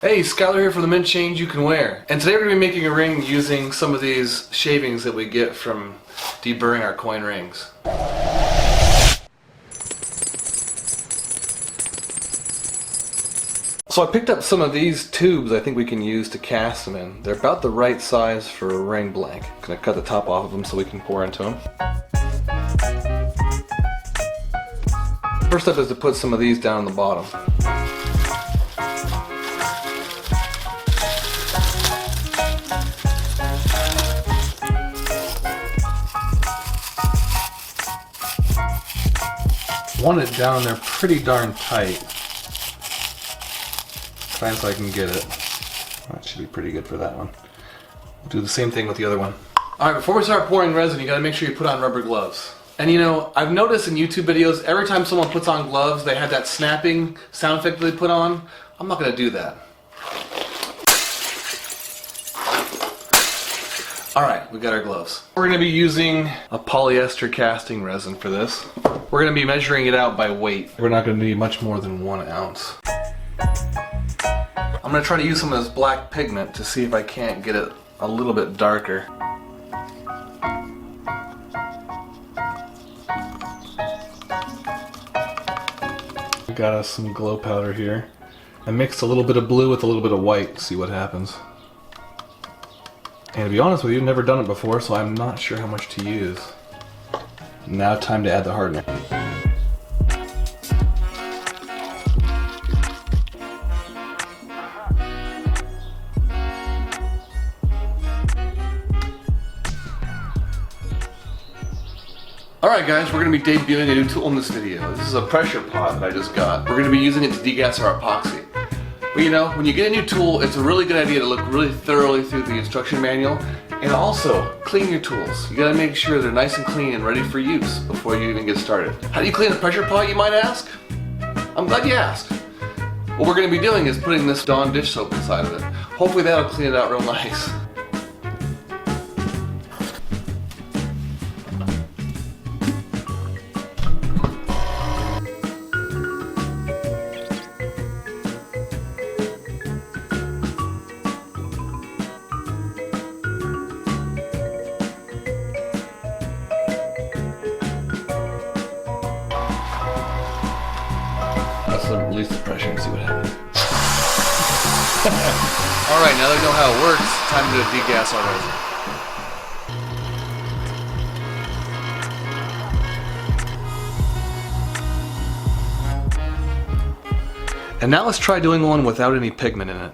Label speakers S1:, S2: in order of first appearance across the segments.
S1: Hey, Skylar here from the Changeyoucanwear, and today we're going to be making a ring using some of these shavings that we get from deburring our coin rings. So I picked up some of these tubes I think we can use to cast them in. They're about the right size for a ring blank. I'm going to cut the top off of them so we can pour into them. First step is to put some of these down on the bottom. Want it down there pretty darn tight. Tight so I can get it. That should be pretty good for that one. We'll do the same thing with the other one. Alright, before we start pouring resin, you gotta make sure you put on rubber gloves. And you know, I've noticed in YouTube videos, every time someone puts on gloves, they have that snapping sound effect that they put on. I'm not gonna do that. Alright, we got our gloves. We're going to be using a polyester casting resin for this. We're going to be measuring it out by weight. We're not going to need much more than 1 ounce. I'm going to try to use some of this black pigment to see if I can't get it a little bit darker. We got us some glow powder here. I mixed a little bit of blue with a little bit of white to see what happens. And to be honest with you, I've never done it before, so I'm not sure how much to use. Now time to add the hardener. Alright guys, we're going to be debuting a new tool in this video. This is a pressure pot that I just got. We're going to be using it to degas our epoxy. But you know, when you get a new tool, it's a really good idea to look really thoroughly through the instruction manual and also clean your tools. You gotta make sure they're nice and clean and ready for use before you even get started. How do you clean a pressure pot, you might ask? I'm glad you asked. What we're gonna be doing is putting this Dawn dish soap inside of it. Hopefully that'll clean it out real nice. Let's release the pressure and see what happens. Alright, now that we know how it works, time to degas our resin. And now let's try doing one without any pigment in it.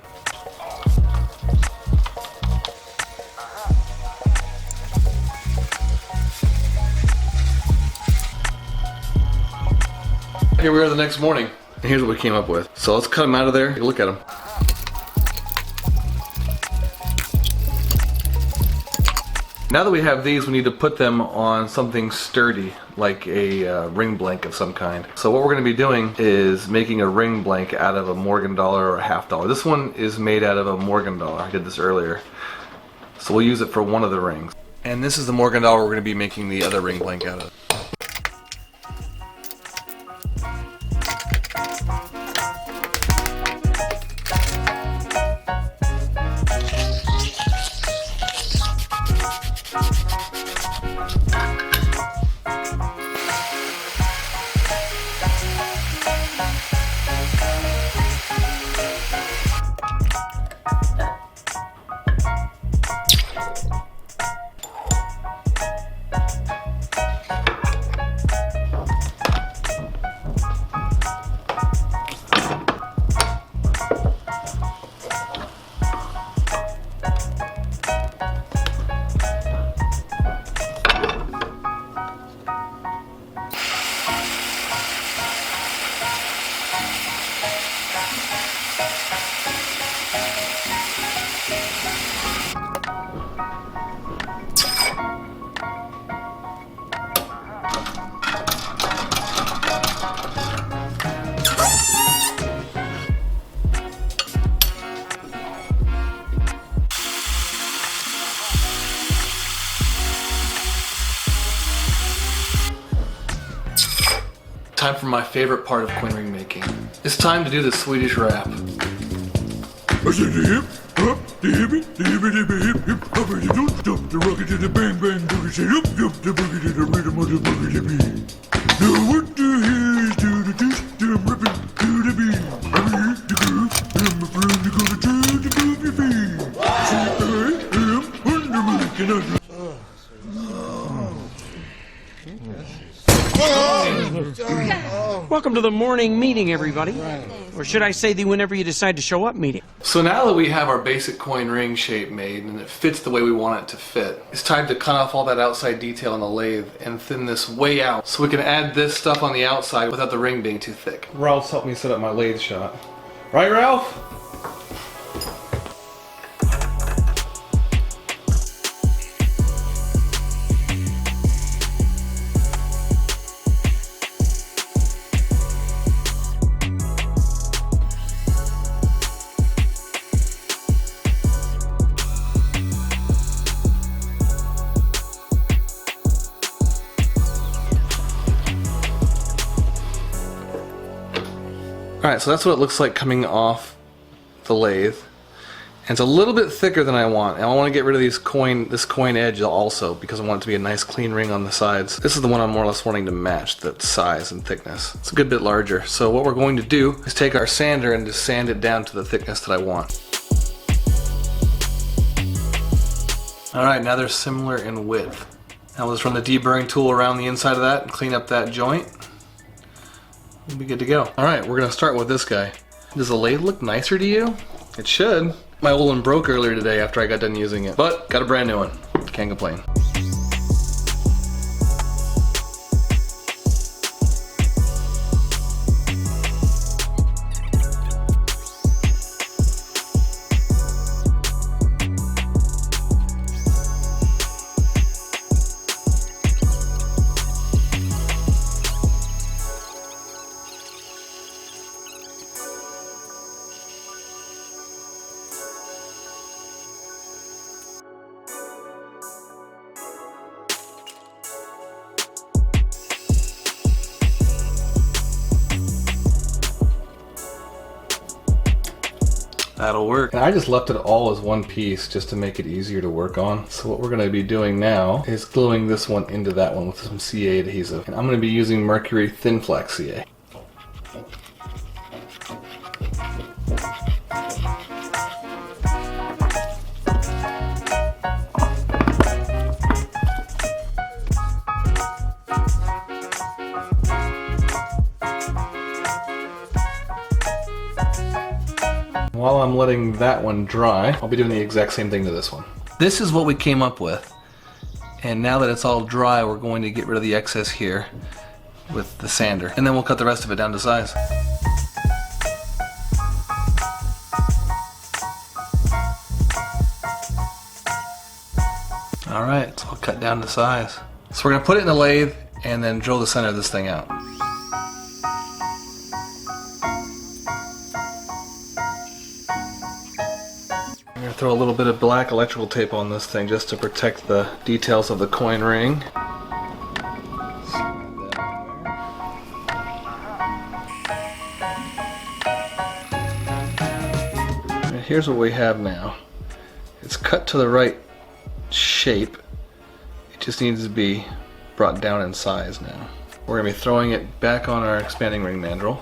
S1: Here we are the next morning, and here's what we came up with. So let's cut them out of there. Take a look at them. Now that we have these, we need to put them on something sturdy, like a ring blank of some kind. So what we're going to be doing is making a ring blank out of a Morgan dollar or a $50. This one is made out of a Morgan dollar. I did this earlier. So we'll use it for one of the rings. And this is the Morgan dollar we're going to be making the other ring blank out of. Time for my favorite part of coin ring making. It's time to do the Swedish wrap.
S2: I said the hip, hop, the hippie, the hippie, the hip, hip, hop, and the don't stop, the rocket to the bang, bang, boogie, say up, up, the boogie to the rhythm of the boogie to beat. Now what the hell is to the dish, I'm ripping to the beat. I'm here to go, I'm a friend to go to the boogie feet. See, I am under my conundrum.
S3: Welcome to the morning meeting, everybody. Or should I say the whenever you decide to show up meeting.
S1: So now that we have our basic coin ring shape made and it fits the way we want it to fit, it's time to cut off all that outside detail on the lathe and thin this way out so we can add this stuff on the outside without the ring being too thick. Ralph's helped me set up my lathe shot. Right, Ralph? Alright, so that's what it looks like coming off the lathe. And it's a little bit thicker than I want. And I want to get rid of this coin edge also because I want it to be a nice clean ring on the sides. This is the one I'm more or less wanting to match, the size and thickness. It's a good bit larger. So what we're going to do is take our sander and just sand it down to the thickness that I want. Alright, now they're similar in width. Now let's run the deburring tool around the inside of that and clean up that joint. We'll be good to go. Alright, we're going to start with this guy. Does the lathe look nicer to you? It should. My old one broke earlier today after I got done using it, but got a brand new one. Can't complain. That'll work. And I just left it all as one piece just to make it easier to work on. So what we're going to be doing now is gluing this one into that one with some CA adhesive. And I'm going to be using Mercury Thin Flex CA. While I'm letting that one dry, I'll be doing the exact same thing to this one. This is what we came up with. And now that it's all dry, we're going to get rid of the excess here with the sander. And then we'll cut the rest of it down to size. Alright, so I'll cut down to size. So we're going to put it in the lathe and then drill the center of this thing out. I'm going to throw a little bit of black electrical tape on this thing just to protect the details of the coin ring. And here's what we have now. It's cut to the right shape. It just needs to be brought down in size now. We're going to be throwing it back on our expanding ring mandrel.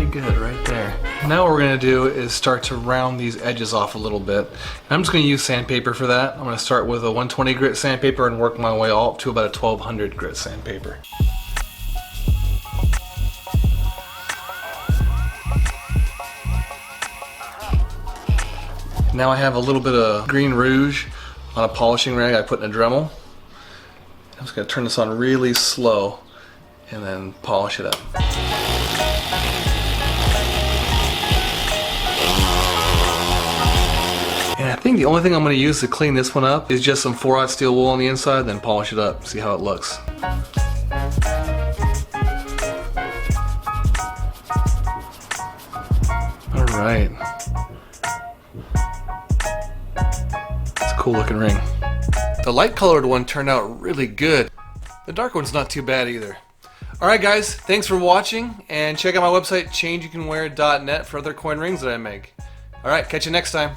S1: Good right there. Now what we're going to do is start to round these edges off a little bit. And I'm just going to use sandpaper for that. I'm going to start with a 120 grit sandpaper and work my way all up to about a 1200 grit sandpaper. Now I have a little bit of green rouge on a polishing rag I put in a Dremel. I'm just going to turn this on really slow and then polish it up. And I think the only thing I'm going to use to clean this one up is just some 4/0 steel wool on the inside, then polish it up, see how it looks. Alright. It's a cool looking ring. The light colored one turned out really good. The dark one's not too bad either. Alright guys, thanks for watching, and check out my website changeyoucanwear.net for other coin rings that I make. Alright, catch you next time.